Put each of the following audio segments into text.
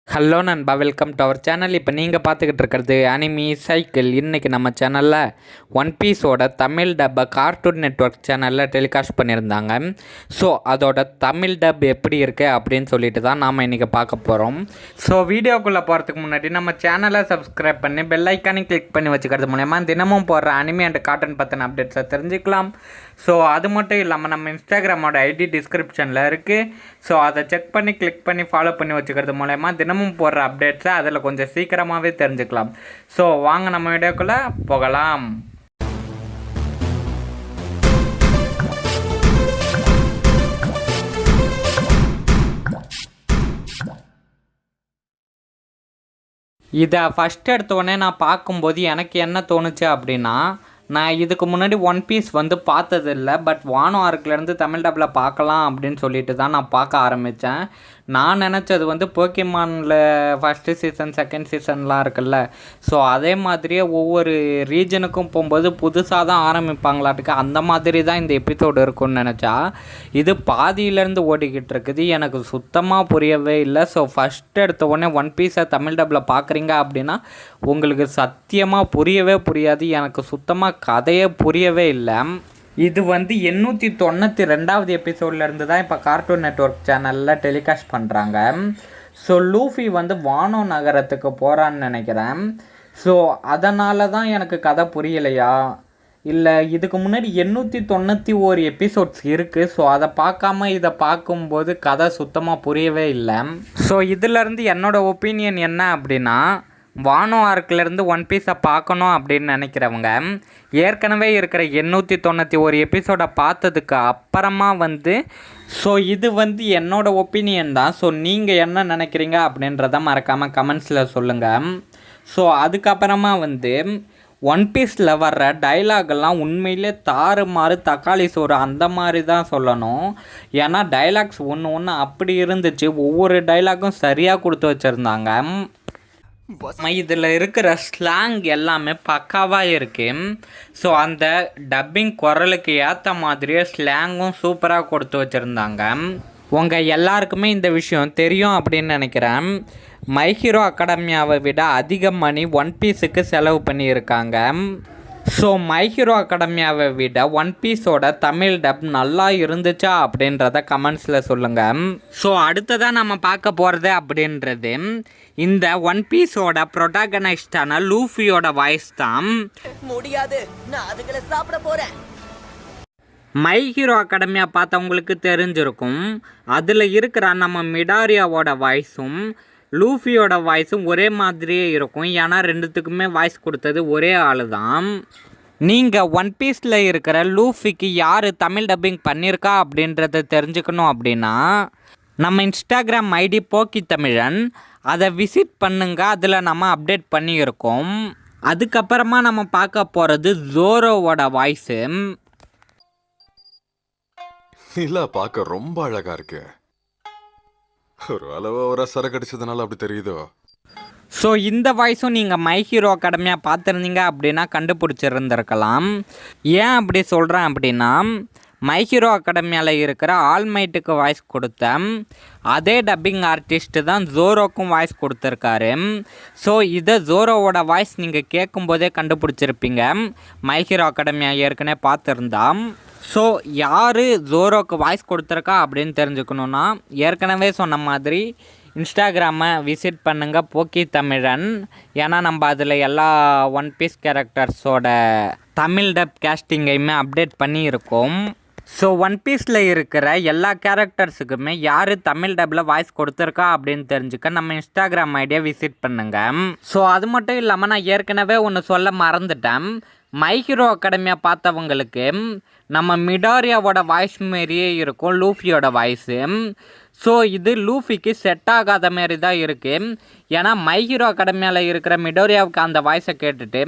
Hello நண்பா, welcome to our channel. இப்போ நீங்கள் பார்த்துக்கிட்டு இருக்கிறது அனிமி சைக்கிள். இன்றைக்கி நம்ம சேனலில் ஒன் பீஸோட தமிழ் டப்பை கார்ட்டூன் நெட்வொர்க் சேனலில் டெலிகாஸ்ட் பண்ணியிருந்தாங்க. ஸோ அதோட தமிழ் டப் எப்படி இருக்குது அப்படின்னு சொல்லிட்டு தான் நாம் இன்றைக்கி பார்க்க போகிறோம். ஸோ வீடியோக்குள்ளே போகிறதுக்கு முன்னாடி நம்ம சேனலை சப்ஸ்கிரைப் பண்ணி பெல் ஐக்கானையும் கிளிக் பண்ணி வச்சுக்கிறது மூலயமா தினமும் போடுற அனிமி அண்ட் கார்ட்டூன் பற்றின அப்டேட்ஸை தெரிஞ்சுக்கலாம். ஸோ அது மட்டும் இல்லாமல் நம்ம இன்ஸ்டாகிராமோட ஐடி டிஸ்கிரிப்ஷனில் இருக்குது. ஸோ அதை செக் பண்ணி கிளிக் பண்ணி ஃபாலோ பண்ணி வச்சுக்கிறது மூலயமா தினமும் போடுற அப்டேட்ஸை அதில் கொஞ்சம் சீக்கிரமாகவே தெரிஞ்சுக்கலாம். ஸோ வாங்க நம்ம வீடியோக்குள்ளே போகலாம். இதை ஃபஸ்ட் எடுத்தோடனே நான் பார்க்கும்போது எனக்கு என்ன தோணுச்சு அப்படின்னா, நான் இதுக்கு முன்னாடி ஒன் பீஸ் பார்த்ததில்லை. பட் வானோ ஆர்க்லேருந்து தமிழ் டப்பில் பார்க்கலாம் அப்படின்னு சொல்லிட்டு தான் நான் பார்க்க ஆரம்பித்தேன். நான் நினச்சது போக்கிமானில் ஃபஸ்ட்டு சீசன் செகண்ட் சீசன்லாம் இருக்குல்ல, ஸோ அதே மாதிரியே ஒவ்வொரு ரீஜனுக்கும் போகும்போது புதுசாக தான் ஆரம்பிப்பாங்களாட்டுக்கு, அந்த மாதிரி தான் இந்த எபிசோடு இருக்குன்னு நினச்சா இது பாதியிலேருந்து ஓடிக்கிட்டு இருக்குது. எனக்கு சுத்தமாக புரியவே இல்லை. ஸோ ஃபஸ்ட் எடுத்த உடனே ஒன் பீஸை தமிழ் டப்பில் பார்க்குறீங்க அப்படின்னா உங்களுக்கு சத்தியமாக புரியவே புரியாது. எனக்கு சுத்தமாக கதையே புரியவே இல்லை. இது 892வது எபிசோட்லேருந்து தான் இப்போ கார்ட்டூன் நெட்வொர்க் சேனலில் டெலிகாஸ்ட் பண்ணுறாங்க. ஸோ லூஃபி வானோ நகரத்துக்கு போகிறான்னு நினைக்கிறேன். ஸோ அதனால தான் எனக்கு கதை புரியலையா, இல்லை இதுக்கு முன்னாடி 891 எபிசோட்ஸ் இருக்குது. ஸோ அதை பார்க்காம இதை பார்க்கும்போது கதை சுத்தமாக புரியவே இல்லை. ஸோ இதிலேருந்து என்னோடய ஒப்பீனியன் என்ன அப்படின்னா, வானோ ஆர்க்லேருந்து ஒன் பீஸை பார்க்கணும் அப்படின்னு நினைக்கிறவங்க ஏற்கனவே இருக்கிற 891 எபிசோடை பார்த்ததுக்கு அப்புறமா ஸோ இது என்னோடய ஒப்பீனியன் தான். ஸோ நீங்கள் என்ன நினைக்கிறீங்க அப்படின்றத மறக்காமல் கமெண்ட்ஸில் சொல்லுங்கள். ஸோ அதுக்கப்புறமா ஒன் பீஸில் வர்ற டைலாகெல்லாம் உண்மையிலே தாறுமாறு தக்காளி சோறு அந்த மாதிரி தான் சொல்லணும். ஏன்னா டைலாக்ஸ் ஒன்று அப்படி இருந்துச்சு. ஒவ்வொரு டைலாகும் சரியாக கொடுத்து வச்சுருந்தாங்க. இதில் இருக்கிற ஸ்லாங் எல்லாமே பக்காவாக இருக்கு. ஸோ அந்த டப்பிங் குரலுக்கு ஏற்ற மாதிரியே ஸ்லாங்கும் சூப்பராக கொடுத்து வச்சுருந்தாங்க. உங்கள் எல்லாருக்குமே இந்த விஷயம் தெரியும் அப்படின்னு நினைக்கிறேன். மை ஹீரோ அகாடமியாவை விட அதிக மணி ஒன் பீஸுக்கு செலவு பண்ணியிருக்காங்க. ஸோ மை ஹீரோ அகாடமியாவை விட ஒன் பீஸோட தமிழ் டப் நல்லா இருந்துச்சா அப்படின்றத கமெண்ட்ஸில் சொல்லுங்கள். ஸோ அடுத்ததாக நம்ம பார்க்க போகிறது அப்படின்றது இந்த ஒன் பீஸோட ப்ரொட்டாகனிஸ்டான லூஃபியோட வாய்ஸ் தான். முடியாது, நான் அதுகளை சாப்பிட போகிறேன். மை ஹீரோ அகாடமியா பார்த்தவங்களுக்கு தெரிஞ்சிருக்கும். அதில் இருக்கிற நம்ம மிடாரியாவோட வாய்ஸும் லூஃபியோட வாய்ஸும் ஒரே மாதிரியே இருக்கும். ஏன்னா ரெண்டுத்துக்குமே வாய்ஸ் கொடுத்தது ஒரே ஆள் தான். நீங்கள் ஒன் பீஸில் இருக்கிற லூஃபிக்கு யார் தமிழ் டப்பிங் பண்ணியிருக்கா அப்படின்றத தெரிஞ்சுக்கணும் அப்படின்னா நம்ம இன்ஸ்டாகிராம் ஐடி போக்கி தமிழன், அதை விசிட் பண்ணுங்க. அதில் நம்ம அப்டேட் பண்ணியிருக்கோம். அதுக்கப்புறமா நம்ம பார்க்க போகிறது ஜோரோவோட வாய்ஸு. இல்லை, பார்க்க ரொம்ப அழகாக இருக்கு. ஒரு அளவு ஒரு சரக்கு அடிச்சதுனால அப்படி தெரியுதோ. ஸோ இந்த வாய்ஸும் நீங்கள் மை ஹீரோ அகாடமியாக பார்த்துருந்தீங்க அப்படின்னா கண்டுபிடிச்சிருந்துருக்கலாம். ஏன் அப்படி சொல்கிறேன் அப்படின்னா, மை ஹீரோ அகாடமியாவில் இருக்கிற ஆல்மைட்டுக்கு வாய்ஸ் கொடுத்த அதே டப்பிங் ஆர்டிஸ்ட்டு தான் ஜோரோக்கும் வாய்ஸ் கொடுத்துருக்காரு. ஸோ இதை ஜோரோவோட வாய்ஸ் நீங்கள் கேட்கும்போதே கண்டுபிடிச்சிருப்பீங்க மை ஹீரோ அகாடமியா ஏற்கனவே பார்த்துருந்தா. ஸோ யார் ஜோரோக்கு வாய்ஸ் கொடுத்துருக்கா அப்படின்னு தெரிஞ்சுக்கணுன்னா ஏற்கனவே சொன்ன மாதிரி இன்ஸ்டாகிராமை விசிட் பண்ணுங்கள் போக்கி தமிழன். ஏன்னா நம்ம அதில் எல்லா ஒன் பீஸ் கேரக்டர்ஸோட தமிழ் டப் கேஸ்டிங்கையுமே அப்டேட் பண்ணியிருக்கோம். ஸோ ஒன் பீஸில் இருக்கிற எல்லா கேரக்டர்ஸுக்குமே யார் தமிழ் டப்பில் வாய்ஸ் கொடுத்துருக்கா அப்படின்னு தெரிஞ்சுக்க நம்ம இன்ஸ்டாகிராம் ஐடியா விசிட் பண்ணுங்கள். ஸோ அது மட்டும் இல்லாமல் நான் ஏற்கனவே ஒன்று சொல்ல மறந்துட்டேன். மை ஹீரோ அகாடமியா பார்த்தவங்களுக்கு நம்ம மிடாரியாவோட வாய்ஸ் மாரியே இருக்கும் லூஃபியோட வாய்ஸு. ஸோ இது லூஃபிக்கு செட் ஆகாத மாரி தான் இருக்குது. ஏன்னா மை ஹீரோ அகாடமியாவில் இருக்கிற மிடோரியாவுக்கு அந்த வாய்ஸை கேட்டுட்டு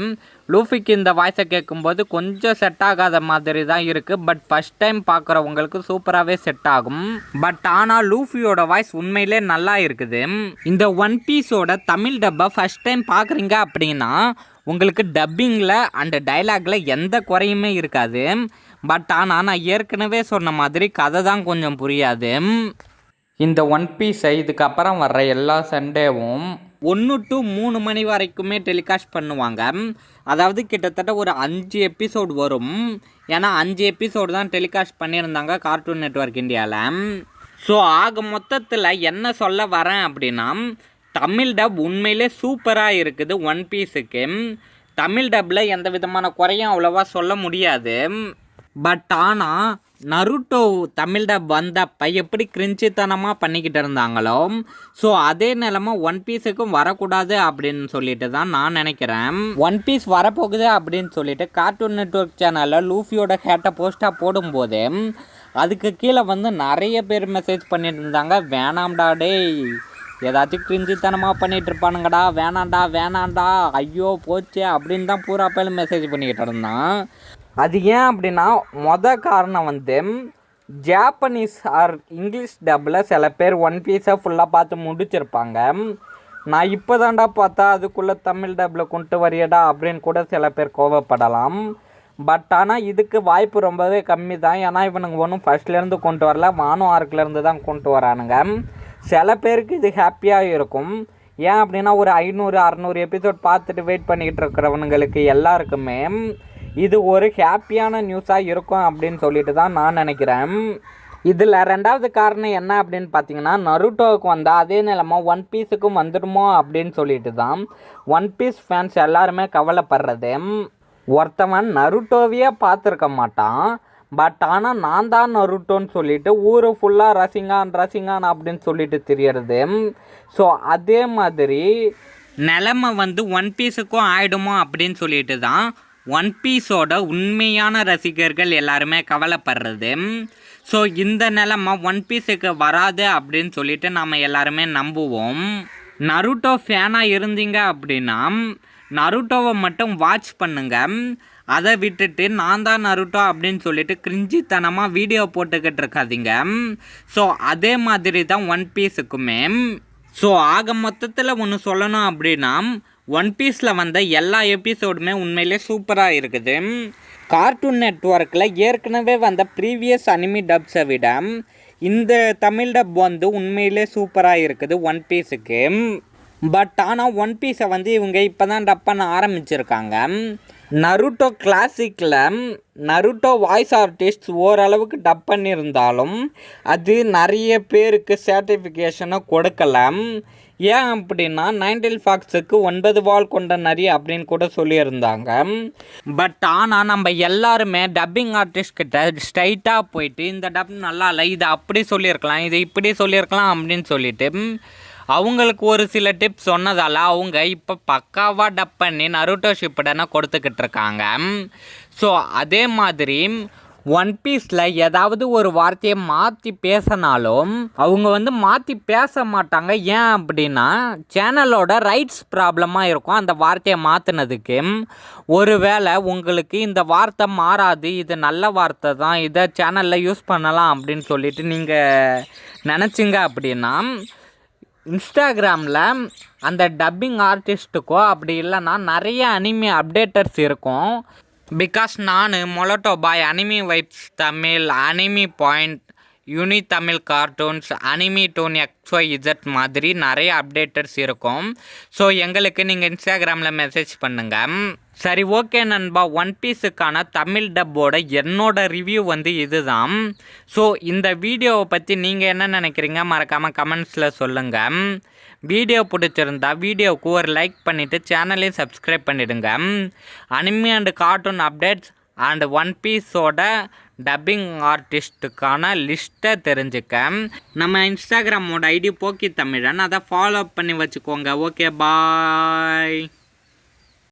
லூஃபிக்கு இந்த வாய்ஸை கேட்கும்போது கொஞ்சம் செட் ஆகாத மாதிரி தான் இருக்குது. பட் ஃபஸ்ட் டைம் பார்க்குறவங்களுக்கு சூப்பராகவே செட் ஆகும். பட் ஆனால் லூஃபியோட வாய்ஸ் உண்மையிலே நல்லா இருக்குது. இந்த ஒன் பீஸோட தமிழ் டப்பை ஃபஸ்ட் டைம் பார்க்குறீங்க அப்படின்னா உங்களுக்கு டப்பிங்கில் அண்ட் டைலாகில் எந்த குறையுமே இருக்காது. பட் ஆனால் நான் ஏற்கனவே சொன்ன மாதிரி கதை தான் கொஞ்சம் புரியாது. இந்த ஒன் பீஸை இதுக்கப்புறம் வர்ற எல்லா சண்டேவும் 1 to 3 மணி வரைக்குமே டெலிகாஸ்ட் பண்ணுவாங்க. அதாவது கிட்டத்தட்ட ஒரு 5 எபிசோடு வரும். ஏன்னா 5 எபிசோடு தான் டெலிகாஸ்ட் பண்ணியிருந்தாங்க கார்ட்டூன் நெட்வொர்க் இந்தியாவில். ஸோ ஆக மொத்தத்தில் என்ன சொல்ல வரேன் அப்படின்னா, தமிழ் டப் உண்மையிலே சூப்பராக இருக்குது ஒன் பீஸுக்கு. தமிழ் டப்பில் எந்த விதமான குறையும் அவ்வளோவா சொல்ல முடியாது. பட் ஆனால் நருட்டோ தமிழ் டப் வந்தப்போ எப்படி கிரிஞ்சித்தனமாக பண்ணிக்கிட்டு இருந்தாங்களோ, ஸோ அதே நிலமை ஒன் பீஸுக்கும் வரக்கூடாது அப்படின்னு சொல்லிட்டு தான் நான் நினைக்கிறேன். ஒன் பீஸ் வரப்போகுது அப்படின்னு சொல்லிட்டு கார்ட்டூன் நெட்வொர்க் சேனலில் லூஃபியோட ஹேட்டை போஸ்ட்டாக போடும்போது அதுக்கு கீழே வந்து நிறைய பேர் மெசேஜ் பண்ணிட்டு இருந்தாங்க, வேணாம்டா டேய், ஏதாச்சும் கிரிஞ்சித்தனமாக பண்ணிகிட்டு இருப்பானுங்கடா, வேணாண்டா ஐயோ போச்சு அப்படின்னு தான் பூரா பேரும் மெசேஜ் பண்ணிக்கிட்டு இருந்தான். அது ஏன் அப்படின்னா காரணம் வந்து ஜாப்பனீஸ் ஆர் இங்கிலீஷ் டப்பில் சில பேர் ஒன் பீஸை ஃபுல்லாக பார்த்து முடிச்சிருப்பாங்க. நான் இப்போ தாண்டா பார்த்தா அதுக்குள்ளே தமிழ் டப்பில் கொண்டு வரியடா அப்படின்னு கூட சில பேர் கோவப்படலாம். பட் ஆனால் இதுக்கு வாய்ப்பு ரொம்பவே கம்மி தான். ஏன்னா இவனுங்க ஒன்றும் ஃபஸ்ட்லேருந்து கொண்டு வரல, வானோ ஆர்க்லேருந்து தான் கொண்டு வரானுங்க. சில பேருக்கு இது ஹாப்பியாக இருக்கும். ஏன் அப்படின்னா ஒரு 500-600 எபிசோட் பார்த்துட்டு வெயிட் பண்ணிக்கிட்டு இருக்கிறவனுங்களுக்கு எல்லாருக்குமே இது ஒரு ஹாப்பியான நியூஸாக இருக்கும் அப்படின்னு சொல்லிட்டு தான் நான் நினைக்கிறேன். இதில் ரெண்டாவது காரணம் என்ன அப்படின்னு பார்த்தீங்கன்னா, நருட்டோவுக்கு வந்தால் அதே நிலமை ஒன் பீஸுக்கும் வந்துடுமோ அப்படின்னு சொல்லிட்டு தான் ஒன் பீஸ் ஃபேன்ஸ் எல்லாருமே கவலைப்படுறது. ஒருத்தவன் நருட்டோவையே பார்த்துருக்க மாட்டான், பட் ஆனால் நான் தான் நருட்டோன்னு சொல்லிட்டு ஊர் ஃபுல்லாக ரசிங்கான் அப்படின்னு சொல்லிட்டு தெரியறது. ஸோ அதே மாதிரி நிலமை வந்து ஒன் பீஸுக்கும் ஆகிடுமோ அப்படின்னு சொல்லிட்டு தான் ஒன் பீஸோட உண்மையான ரசிகர்கள் எல்லாருமே கவலைப்படுறது. ஸோ இந்த நிலமை ஒன் பீஸுக்கு வராது அப்படின்னு சொல்லிட்டு நம்ம எல்லாருமே நம்புவோம். நருட்டோ ஃபேனாக இருந்தீங்க அப்படின்னா நருட்டோவை மட்டும் வாட்ச் பண்ணுங்க. அதை விட்டுட்டு நான் தான் நருட்டோ அப்படின்னு சொல்லிட்டு கிரிஞ்சித்தனமாக வீடியோ போட்டுக்கிட்டு இருக்காதீங்க. ஸோ அதே மாதிரி தான் ஒன் பீஸுக்குமே. ஸோ ஆக மொத்தத்தில் ஒன்று சொல்லணும் அப்படின்னா, ஒன் பீஸில் வந்த எல்லா எபிசோடுமே உண்மையிலே சூப்பராக இருக்குது. கார்ட்டூன் நெட்வொர்க்கில் ஏற்கனவே வந்த ப்ரீவியஸ் அனிமி டப்ஸை விட இந்த தமிழ் டப் வந்து உண்மையிலே சூப்பராக இருக்குது ஒன் பீஸுக்கு. பட் ஆனால் ஒன் பீஸை வந்து இவங்க இப்போ தான் டப் பண்ண ஆரம்பிச்சிருக்காங்க. நருட்டோ கிளாசிக்கில் நருட்டோ வாய்ஸ் ஆர்டிஸ்ட் ஓரளவுக்கு டப் பண்ணியிருந்தாலும் அது நிறைய பேருக்கு சர்டிஃபிகேஷனை கொடுக்கலாம். ஏன் அப்படின்னா 90 ஃபாக்ஸுக்கு 9 வால் கொண்ட நரி அப்படின்னு கூட சொல்லியிருந்தாங்க. பட் ஆனால் நம்ம எல்லாருமே டப்பிங் ஆர்டிஸ்ட் கிட்ட ஸ்ட்ரைட்டாக போயிட்டு இந்த டப் நல்லா இல்லை, இதை அப்படி சொல்லியிருக்கலாம், இதை இப்படி சொல்லியிருக்கலாம் அப்படின்னு சொல்லிட்டு அவங்களுக்கு ஒரு சில டிப்ஸ் சொன்னதால் அவங்க இப்போ பக்காவாக டப் பண்ணி நருட்டோ ஷிப்புடனை கொடுத்துக்கிட்டு இருக்காங்க. ஸோ அதே மாதிரி ஒன் பீஸில் ஏதாவது ஒரு வார்த்தையை மாற்றி பேசினாலும் அவங்க வந்து மாற்றி பேச மாட்டாங்க. ஏன் அப்படின்னா சேனலோட ரைட்ஸ் ப்ராப்ளமாக இருக்கும் அந்த வார்த்தையை மாற்றினதுக்கு. ஒருவேளை உங்களுக்கு இந்த வார்த்தை மாறாது, இது நல்ல வார்த்தை தான், இதை சேனலில் யூஸ் பண்ணலாம் அப்படின்னு சொல்லிட்டு நீங்கள் நினச்சிங்க அப்படின்னா இன்ஸ்டாகிராமில் அந்த டப்பிங் ஆர்டிஸ்ட்டுக்கோ அப்படி இல்லைன்னா நிறைய அனிமி அப்டேட்டர்ஸ் இருக்கும். பிகாஸ் நான் மொலட்டோ boy, anime vibes Tamil, anime point, யூனி தமிழ் கார்ட்டூன்ஸ், அனிமி டோன் XYZ மாதிரி நிறைய அப்டேட்டர்ஸ் இருக்கும். ஸோ எங்களுக்கு நீங்கள் இன்ஸ்டாகிராமில் மெசேஜ் பண்ணுங்கள். சரி, ஓகே நண்பா, ஒன் பீஸுக்கான தமிழ் டப்போட என்னோட ரிவ்யூ வந்து இதுதான். ஸோ இந்த வீடியோவை பற்றி நீங்கள் என்ன நினைக்கிறீங்க மறக்காமல் கமெண்ட்ஸில் சொல்லுங்கள். வீடியோ பிடிச்சிருந்தா வீடியோவுக்கு ஒரு லைக் பண்ணிவிட்டு சேனலையும் சப்ஸ்கிரைப் பண்ணிவிடுங்க. Anime and cartoon updates and one பீஸோட டப்பிங் ஆர்டிஸ்ட்டுக்கான லிஸ்ட்டை தெரிஞ்சுக்க நம்ம இன்ஸ்டாகிராமோட ஐடி போக்கி தமிழன், அதை ஃபாலோ பண்ணி வச்சுக்கோங்க. ஓகே, பாய்.